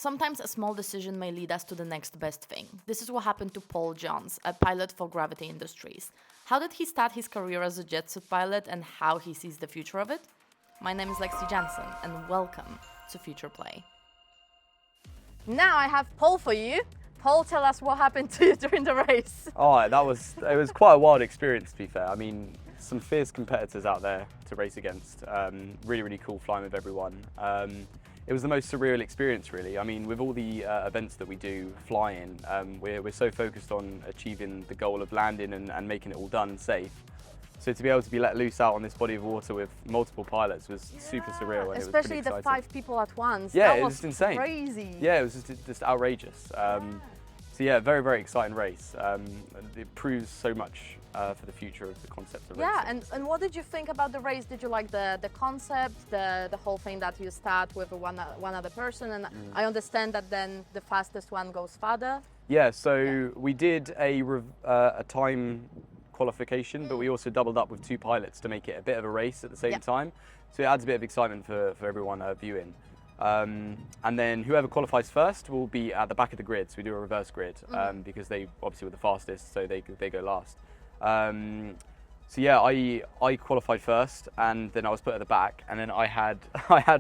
Sometimes a small decision may lead us to the next best thing. This is what happened to Paul Johns, a pilot for Gravity Industries. How did he start his career as a jetsuit pilot and how he sees the future of it? My name is Lexi Jansen and welcome to FuturePlay. Now I have Paul for you. Paul, tell us what happened to you during the race. Oh, it was quite a wild experience, to be fair. I mean, some fierce competitors out there to race against. Really, really cool flying with everyone. It was the most surreal experience, really. I mean, with all the events that we do flying, we're so focused on achieving the goal of landing and making it all done and safe. So to be able to be let loose out on this body of water with multiple pilots was super surreal. And especially it was the 5 people at once. Yeah, that it was insane. Crazy. Yeah, it was just outrageous. So yeah, very, very exciting race. It proves so much for the future of the concept of racing. Yeah, and what did you think about the race? Did you like the concept, the whole thing that you start with one other person? And I understand that then the fastest one goes farther. Yeah, so we did a time qualification, but we also doubled up with 2 pilots to make it a bit of a race at the same time. So it adds a bit of excitement for everyone viewing. And then whoever qualifies first will be at the back of the grid. So we do a reverse grid because they obviously were the fastest, so they go last. So yeah, I qualified first, and then I was put at the back, and then I had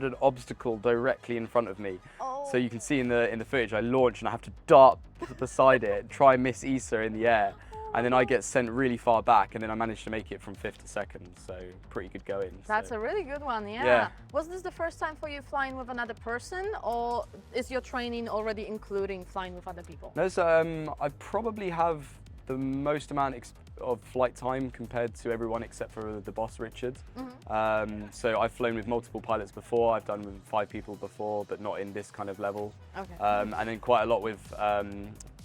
an obstacle directly in front of me. Oh. So you can see in the footage, I launch and I have to dart beside it, try and miss Issa in the air. And then I get sent really far back, and then I managed to make it from 5th to 2nd, so pretty good going. That's a really good one, yeah. Was this the first time for you flying with another person, or is your training already including flying with other people? No, so I probably have the most amount of flight time compared to everyone except for the boss, Richard. So I've flown with multiple pilots before, I've done with 5 people before, but not in this kind of level. Okay. And then quite a lot with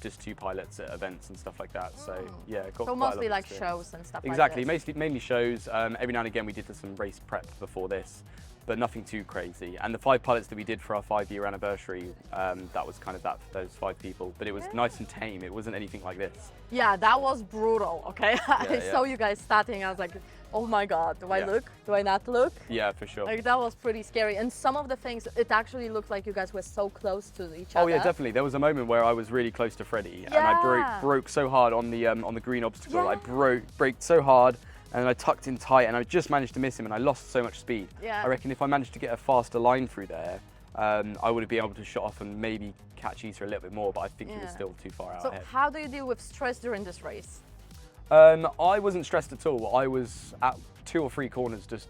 just 2 pilots at events and stuff like that. So yeah, got so quite mostly a lot of like experience. shows and stuff Exactly, like this. mainly shows. Every now and again we did some race prep before this, but nothing too crazy. And the 5 pilots that we did for our 5-year anniversary, that was kind of those 5 people. But it was nice and tame. It wasn't anything like this. Yeah, that was brutal. Okay, I saw you guys starting. I was like, oh my god, do I look? Do I not look? Yeah, for sure. Like that was pretty scary. And some of the things, it actually looked like you guys were so close to each other. Oh yeah, definitely. There was a moment where I was really close to Freddie, and I broke so hard on the green obstacle. I braked so hard, and I tucked in tight, and I just managed to miss him, and I lost so much speed. I reckon if I managed to get a faster line through there, I would have been able to shut off and maybe catch Issa a little bit more, but I think he was still too far out ahead. So how do you deal with stress during this race? I wasn't stressed at all. I was at 2 or 3 corners just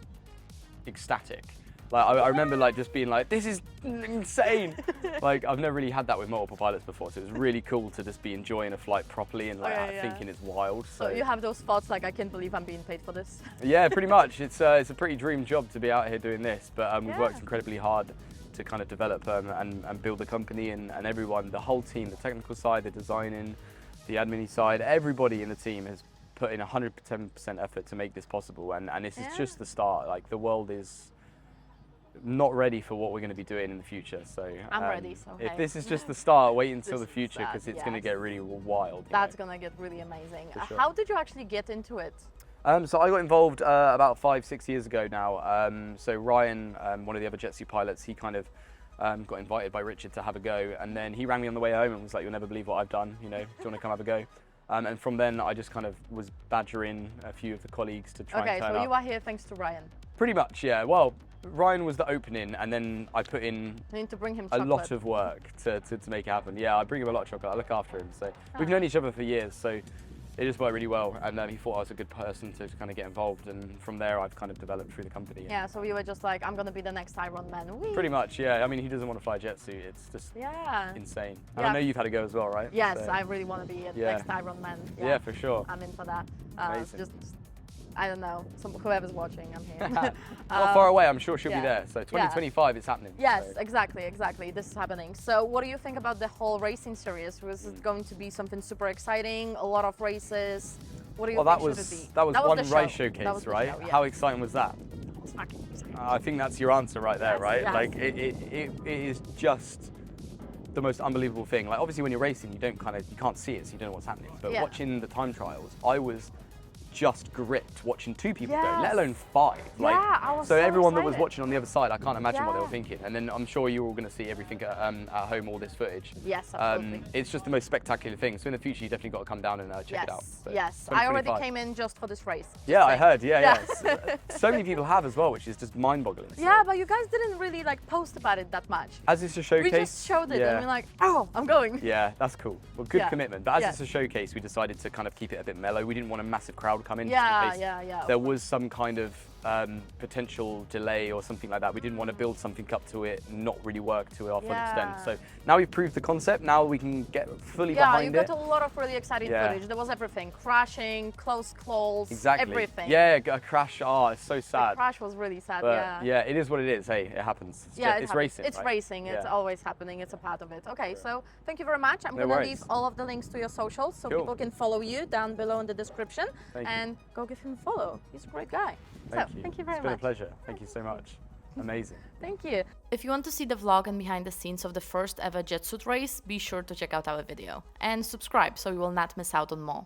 ecstatic. Like I remember like just being like, this is insane. Like I've never really had that with multiple pilots before, so it was really cool to just be enjoying a flight properly and like thinking it's wild. So you have those thoughts like, I can't believe I'm being paid for this. Yeah, pretty much. It's a pretty dream job to be out here doing this, but we've worked incredibly hard to kind of develop and build the company and everyone, the whole team, the technical side, the designing, the admin side, everybody in the team has put in 110% effort to make this possible, and this is just the start. Like the world is not ready for what we're going to be doing in the future, so I'm ready. So if this is just the start, wait until the future because it's going to get really wild. That's going to get really amazing. How did you actually get into it? So I got involved about 5-6 years ago now. So Ryan, one of the other jetsuit pilots, he kind of got invited by Richard to have a go, and then he rang me on the way home and was like, "You'll never believe what I've done. You know, do you want to come have a go?" And from then, I just kind of was badgering a few of the colleagues to try and turn up. Okay, so you are here thanks to Ryan. Pretty much, yeah. Well, Ryan was the opening, and then I put in to bring him a lot of work to make it happen. Yeah, I bring him a lot of chocolate. I look after him. So we've known each other for years, so it just worked really well. And he thought I was a good person to kind of get involved, and from there I've kind of developed through the company. Yeah, so you were just like, I'm going to be the next Iron Man. Whee! Pretty much, yeah. I mean, he doesn't want to fly a jet suit. It's just insane. And I know you've had a go as well, right? Yes, so, I really want to be the next Iron Man. Yeah, for sure. I'm in for that. Just I don't know, whoever's watching, I'm here. Not far away, I'm sure she'll be there. So 2025, it's happening. Yes, so. Exactly. This is happening. So what do you think about the whole racing series? Was it going to be something super exciting, a lot of races? What do you think should it be? That was one race showcase, right? Show, How exciting was that? I think that's your answer right there, right? Yes. Like it is just the most unbelievable thing. Like obviously when you're racing, you can't see it, so you don't know what's happening. But watching the time trials, I was just gripped watching 2 people go, Yes. let alone 5. Like, Yeah, I was so so everyone that was excited. watching on the other side, I can't imagine what they were Yeah. thinking. And then I'm sure you're all going to see everything at home, all this footage. Yes, absolutely. It's just the most spectacular thing. So in the future, you definitely got to come down and check it out. So, Yes. I already 2025. came in just for this race. Yeah, I saying. heard. Yeah, Yeah. yeah. So many people have as well, which is just mind-boggling. So. Yeah, but you guys didn't really like post about it that much. As it's a showcase. We just showed it yeah. and we're like, oh, I'm going. Yeah, that's cool. Well, good Yeah. commitment. But as Yeah. it's a showcase, we decided to kind of keep it a bit mellow. We didn't want a massive crowd come in. just Yeah, in case yeah. there was some kind of potential delay or something like that. We didn't want to build something up to it, not really work to our full extent. Yeah. So now we've proved the concept. Now we can get fully Yeah, behind you it. got a lot of really exciting Yeah. footage. There was everything. Crashing, close calls, Exactly. everything. Yeah, a crash. Oh, it's so The sad. crash was really sad, But yeah. it is what it is. Hey, it happens. It's, Yeah, it's happens. racing. It's right? racing. It's Yeah. always happening. It's a part of it. Okay, so thank you very much. I'm No gonna worries. leave all of the links to your socials so Cool. people can follow you down below in the description Thank you. and go give him a follow. He's a great guy. Thank you very It's been a much. pleasure. Thank you so much. Amazing. Thank you. If you want to see the vlog and behind the scenes of the first ever jetsuit race, be sure to check out our video and subscribe so you will not miss out on more.